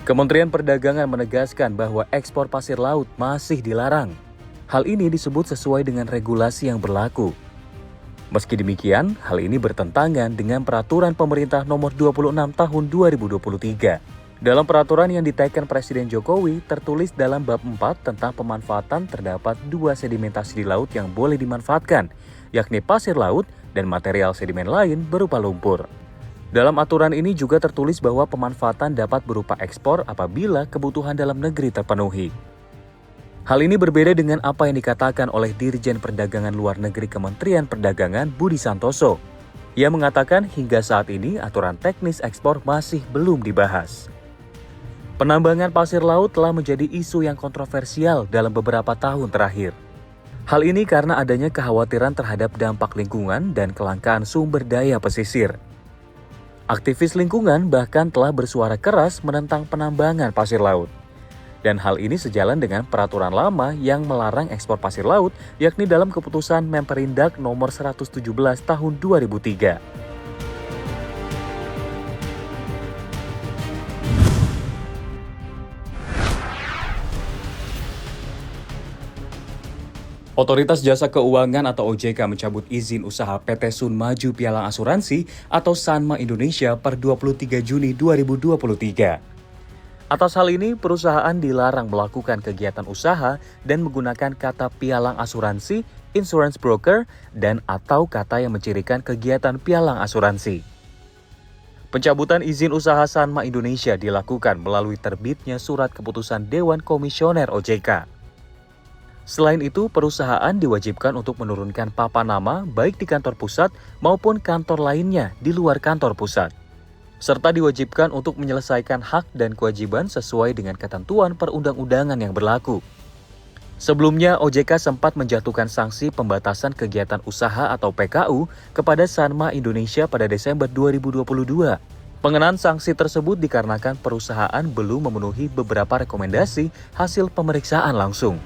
Kementerian Perdagangan menegaskan bahwa ekspor pasir laut masih dilarang. Hal ini disebut sesuai dengan regulasi yang berlaku. Meski demikian, hal ini bertentangan dengan Peraturan Pemerintah Nomor 26 Tahun 2023. Dalam peraturan yang diteken Presiden Jokowi, tertulis dalam bab 4 tentang pemanfaatan terdapat dua sedimentasi di laut yang boleh dimanfaatkan, yakni pasir laut dan material sedimen lain berupa lumpur. Dalam aturan ini juga tertulis bahwa pemanfaatan dapat berupa ekspor apabila kebutuhan dalam negeri terpenuhi. Hal ini berbeda dengan apa yang dikatakan oleh Dirjen Perdagangan Luar Negeri Kementerian Perdagangan Budi Santoso. Ia mengatakan hingga saat ini aturan teknis ekspor masih belum dibahas. Penambangan pasir laut telah menjadi isu yang kontroversial dalam beberapa tahun terakhir. Hal ini karena adanya kekhawatiran terhadap dampak lingkungan dan kelangkaan sumber daya pesisir. Aktivis lingkungan bahkan telah bersuara keras menentang penambangan pasir laut. Dan hal ini sejalan dengan peraturan lama yang melarang ekspor pasir laut, yakni dalam keputusan Memperindak nomor 117 tahun 2003. Otoritas Jasa Keuangan atau OJK mencabut izin usaha PT Sun Maju Pialang Asuransi atau Sanma Indonesia per 23 Juni 2023. Atas hal ini, perusahaan dilarang melakukan kegiatan usaha dan menggunakan kata pialang asuransi, insurance broker, dan atau kata yang mencirikan kegiatan pialang asuransi. Pencabutan izin usaha Sanma Indonesia dilakukan melalui terbitnya surat keputusan Dewan Komisioner OJK. Selain itu, perusahaan diwajibkan untuk menurunkan papan nama baik di kantor pusat maupun kantor lainnya di luar kantor pusat. Serta diwajibkan untuk menyelesaikan hak dan kewajiban sesuai dengan ketentuan perundang-undangan yang berlaku. Sebelumnya, OJK sempat menjatuhkan sanksi pembatasan kegiatan usaha atau PKU kepada Sanma Indonesia pada Desember 2022. Pengenaan sanksi tersebut dikarenakan perusahaan belum memenuhi beberapa rekomendasi hasil pemeriksaan langsung.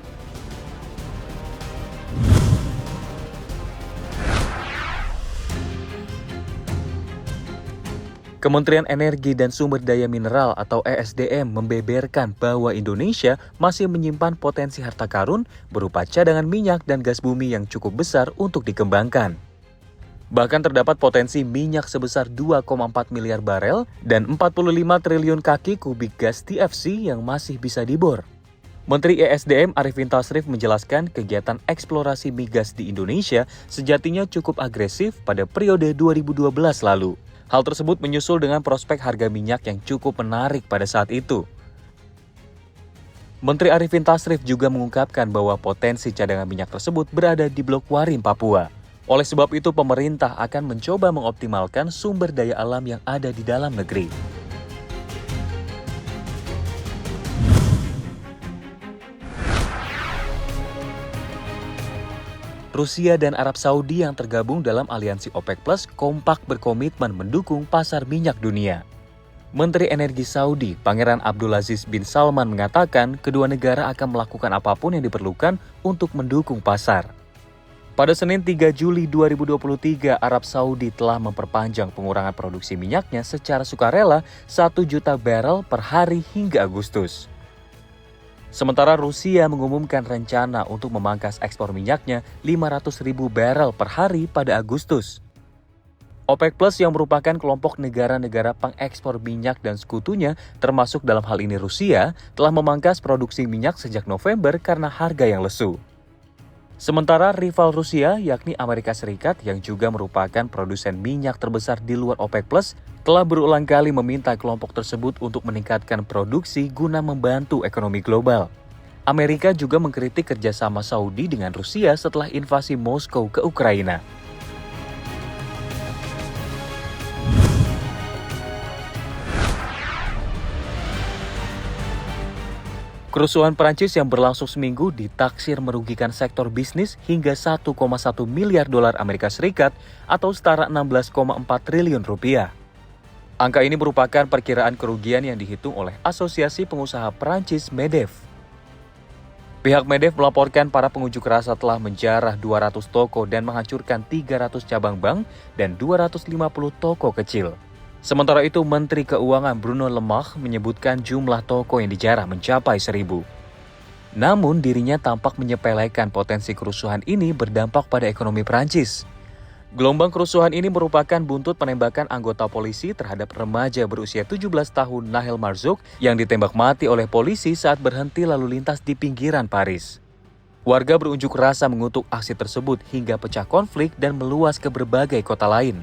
Kementerian Energi dan Sumber Daya Mineral atau ESDM membeberkan bahwa Indonesia masih menyimpan potensi harta karun berupa cadangan minyak dan gas bumi yang cukup besar untuk dikembangkan. Bahkan terdapat potensi minyak sebesar 2,4 miliar barel dan 45 triliun kaki kubik gas TFC yang masih bisa dibor. Menteri ESDM Arifin Tasrif menjelaskan kegiatan eksplorasi migas di Indonesia sejatinya cukup agresif pada periode 2012 lalu. Hal tersebut menyusul dengan prospek harga minyak yang cukup menarik pada saat itu. Menteri Arifin Tasrif juga mengungkapkan bahwa potensi cadangan minyak tersebut berada di Blok Warim, Papua. Oleh sebab itu, pemerintah akan mencoba mengoptimalkan sumber daya alam yang ada di dalam negeri. Rusia dan Arab Saudi yang tergabung dalam aliansi OPEC Plus kompak berkomitmen mendukung pasar minyak dunia. Menteri Energi Saudi, Pangeran Abdulaziz bin Salman mengatakan kedua negara akan melakukan apapun yang diperlukan untuk mendukung pasar. Pada Senin 3 Juli 2023, Arab Saudi telah memperpanjang pengurangan produksi minyaknya secara sukarela 1 juta barel per hari hingga Agustus. Sementara Rusia mengumumkan rencana untuk memangkas ekspor minyaknya 500.000 barel per hari pada Agustus. OPEC Plus yang merupakan kelompok negara-negara pengekspor minyak dan sekutunya, termasuk dalam hal ini Rusia, telah memangkas produksi minyak sejak November karena harga yang lesu. Sementara rival Rusia, yakni Amerika Serikat yang juga merupakan produsen minyak terbesar di luar OPEC Plus, telah berulang kali meminta kelompok tersebut untuk meningkatkan produksi guna membantu ekonomi global. Amerika juga mengkritik kerjasama Saudi dengan Rusia setelah invasi Moskow ke Ukraina. Kerusuhan Prancis yang berlangsung seminggu ditaksir merugikan sektor bisnis hingga 1,1 miliar dolar Amerika Serikat atau setara 16,4 triliun rupiah. Angka ini merupakan perkiraan kerugian yang dihitung oleh Asosiasi Pengusaha Prancis MEDEF. Pihak MEDEF melaporkan para pengunjuk rasa telah menjarah 200 toko dan menghancurkan 300 cabang bank dan 250 toko kecil. Sementara itu, Menteri Keuangan Bruno Le Maire menyebutkan jumlah toko yang dijarah mencapai 1.000. Namun, dirinya tampak menyepelekan potensi kerusuhan ini berdampak pada ekonomi Prancis. Gelombang kerusuhan ini merupakan buntut penembakan anggota polisi terhadap remaja berusia 17 tahun Nahel Marzouk yang ditembak mati oleh polisi saat berhenti lalu lintas di pinggiran Paris. Warga berunjuk rasa mengutuk aksi tersebut hingga pecah konflik dan meluas ke berbagai kota lain.